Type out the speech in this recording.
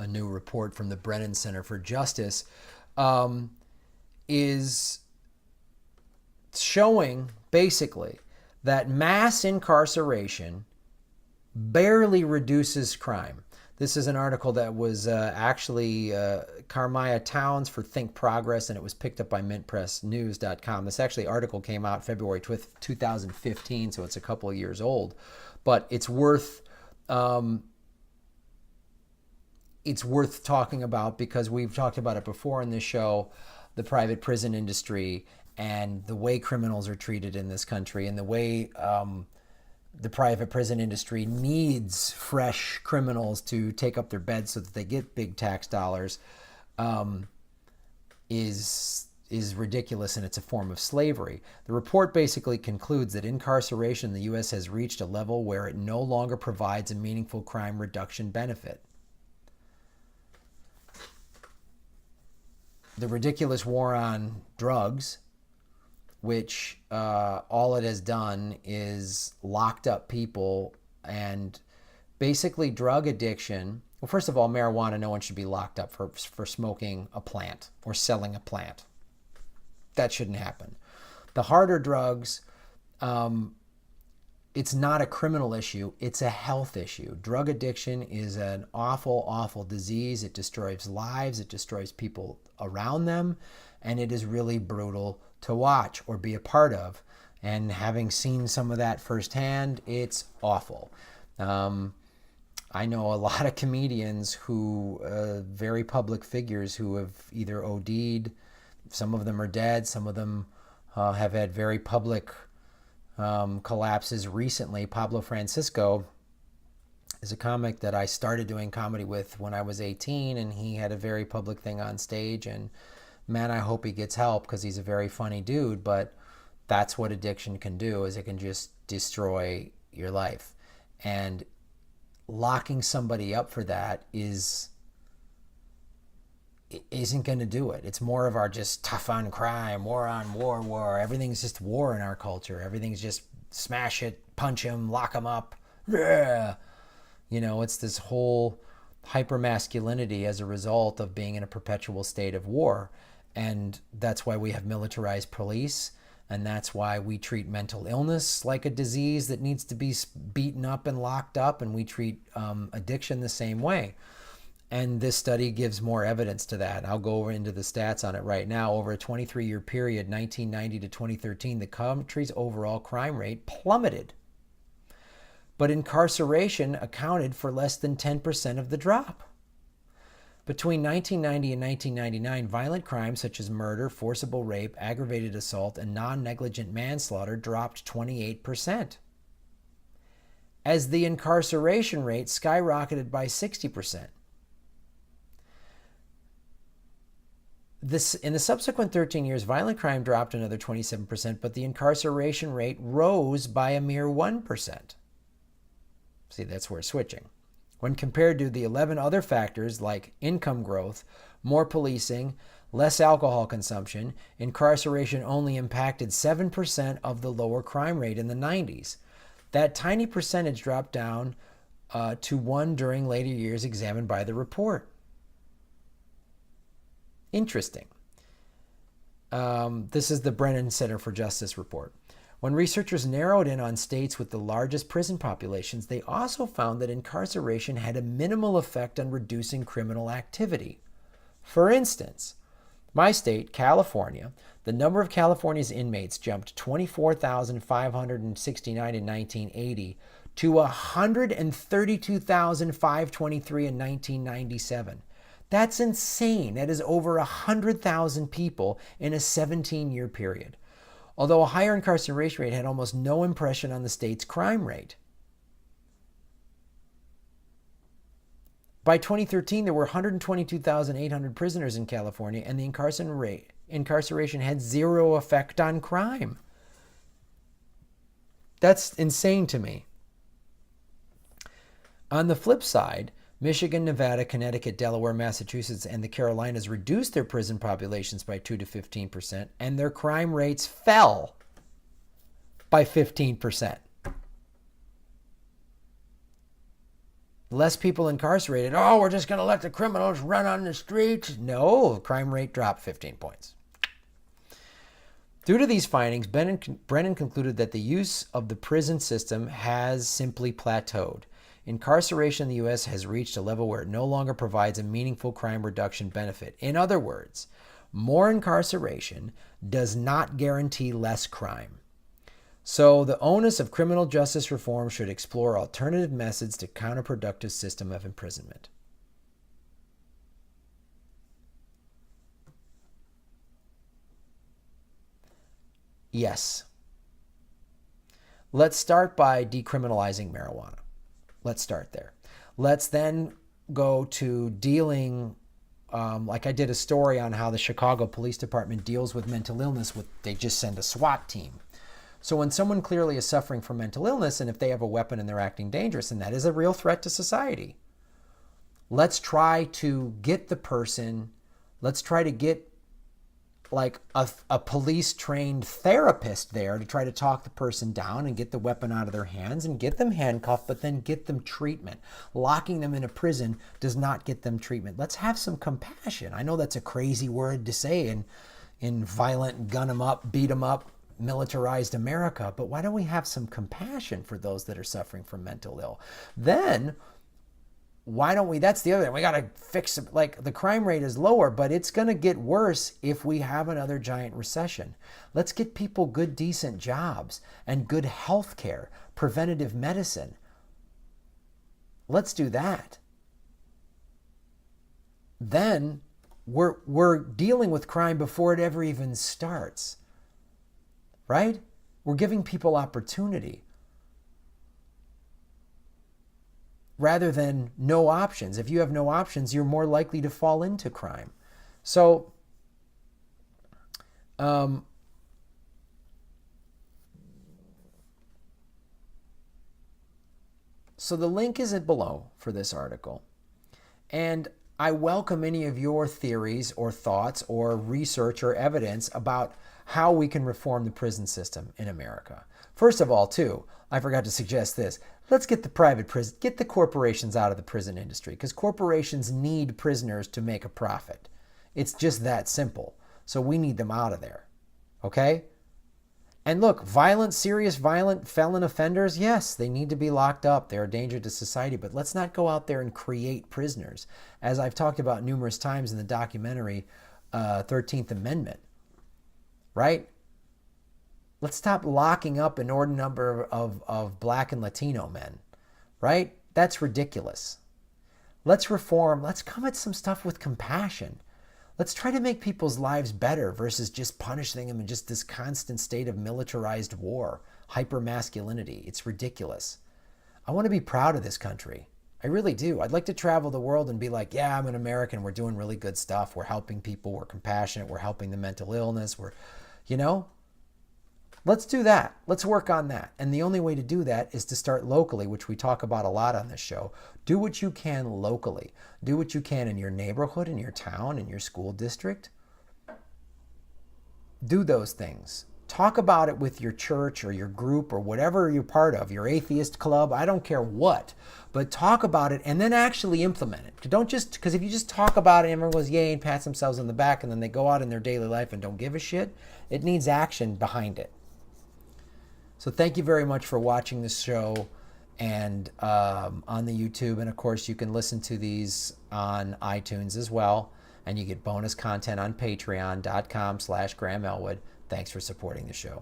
a new report from the Brennan Center for Justice, is showing basically that mass incarceration barely reduces crime. This is an article that was actually Carmia Towns for Think Progress, and it was picked up by mintpressnews.com. This actually article came out February 2015, so it's a couple of years old. But it's worth talking about because we've talked about it before in this show, the private prison industry and the way criminals are treated in this country and the way the private prison industry needs fresh criminals to take up their beds so that they get big tax dollars is ridiculous, and it's a form of slavery. The report basically concludes that incarceration in the U.S. has reached a level where it no longer provides a meaningful crime reduction benefit. The ridiculous war on drugs, which all it has done is locked up people, and basically drug addiction. Well, first of all, marijuana, no one should be locked up for smoking a plant or selling a plant. That shouldn't happen. The harder drugs, it's not a criminal issue, it's a health issue. Drug addiction is an awful, awful disease. It destroys lives, it destroys people around them, and it is really brutal to watch or be a part of. And having seen some of that firsthand, it's awful. I know a lot of comedians who, very public figures who have either OD'd, some of them are dead, some of them have had very public collapses recently. Pablo Francisco is a comic that I started doing comedy with when I was 18, and he had a very public thing on stage, and man, I hope he gets help because he's a very funny dude. But that's what addiction can do, is it can just destroy your life. And locking somebody up for that isn't going to do it. It's more of our just tough on crime, war on war. Everything's just war in our culture. Everything's just smash it, punch him, lock him up. Yeah. You know, it's this whole hypermasculinity as a result of being in a perpetual state of war. And that's why we have militarized police. And that's why we treat mental illness like a disease that needs to be beaten up and locked up. And we treat addiction the same way. And this study gives more evidence to that. I'll go over into the stats on it right now. Over a 23-year period, 1990 to 2013, the country's overall crime rate plummeted. But incarceration accounted for less than 10% of the drop. Between 1990 and 1999, violent crimes such as murder, forcible rape, aggravated assault, and non-negligent manslaughter dropped 28%, as the incarceration rate skyrocketed by 60%. In the subsequent 13 years, violent crime dropped another 27%, but the incarceration rate rose by a mere 1%. See, that's where switching. When compared to the 11 other factors like income growth, more policing, less alcohol consumption, incarceration only impacted 7% of the lower crime rate in the 90s. That tiny percentage dropped down to 1 during later years examined by the report. Interesting. This is the Brennan Center for Justice report. When researchers narrowed in on states with the largest prison populations, they also found that incarceration had a minimal effect on reducing criminal activity. For instance, my state, California, the number of California's inmates jumped 24,569 in 1980 to 132,523 in 1997. That's insane. That is over 100,000 people in a 17-year period. Although a higher incarceration rate had almost no impression on the state's crime rate. By 2013, there were 122,800 prisoners in California, and the incarceration had zero effect on crime. That's insane to me. On the flip side, Michigan, Nevada, Connecticut, Delaware, Massachusetts, and the Carolinas reduced their prison populations by 2 to 15%, and their crime rates fell by 15%. Less people incarcerated. Oh, we're just going to let the criminals run on the streets. No, crime rate dropped 15 points. Due to these findings, Brennan concluded that the use of the prison system has simply plateaued. Incarceration in the U.S. has reached a level where it no longer provides a meaningful crime reduction benefit. In other words, more incarceration does not guarantee less crime. So the onus of criminal justice reform should explore alternative methods to counterproductive system of imprisonment. Yes. Let's start by decriminalizing marijuana. Let's start there. Let's then go to dealing, like I did a story on how the Chicago Police Department deals with mental illness. They just send a SWAT team. So when someone clearly is suffering from mental illness, and if they have a weapon and they're acting dangerous, and that is a real threat to society, let's try to get the person, let's try to get like a police-trained therapist there to try to talk the person down and get the weapon out of their hands and get them handcuffed, but then get them treatment. Locking them in a prison does not get them treatment. Let's have some compassion. I know that's a crazy word to say in violent, gun 'em up, beat 'em up, militarized America, but why don't we have some compassion for those that are suffering from mental ill? Then why don't we, that's the other thing, we got to fix it. Like the crime rate is lower, but it's going to get worse if we have another giant recession. Let's get people good, decent jobs and good health care, preventative medicine. Let's do that. Then we're dealing with crime before it ever even starts, right? We're giving people opportunity, rather than no options. If you have no options, you're more likely to fall into crime. So, the link is below for this article. And I welcome any of your theories or thoughts or research or evidence about how we can reform the prison system in America. First of all, too, I forgot to suggest this. Let's get the private prison, get the corporations out of the prison industry, because corporations need prisoners to make a profit. It's just that simple. So we need them out of there. Okay? And look, serious violent felon offenders, yes, they need to be locked up. They're a danger to society, but let's not go out there and create prisoners. As I've talked about numerous times in the documentary 13th Amendment, right? Let's stop locking up an inordinate number of Black and Latino men, right? That's ridiculous. Let's reform. Let's come at some stuff with compassion. Let's try to make people's lives better versus just punishing them in just this constant state of militarized war, hyper-masculinity. It's ridiculous. I want to be proud of this country. I really do. I'd like to travel the world and be like, yeah, I'm an American. We're doing really good stuff. We're helping people. We're compassionate. We're helping the mental illness. Let's do that. Let's work on that. And the only way to do that is to start locally, which we talk about a lot on this show. Do what you can locally. Do what you can in your neighborhood, in your town, in your school district. Do those things. Talk about it with your church or your group or whatever you're part of, your atheist club, I don't care what. But talk about it and then actually implement it. Don't just, because if you just talk about it and everyone goes, yay, and pats themselves on the back, and then they go out in their daily life and don't give a shit, it needs action behind it. So thank you very much for watching this show and on the YouTube. And of course, you can listen to these on iTunes as well. And you get bonus content on patreon.com/Graham Elwood. Thanks for supporting the show.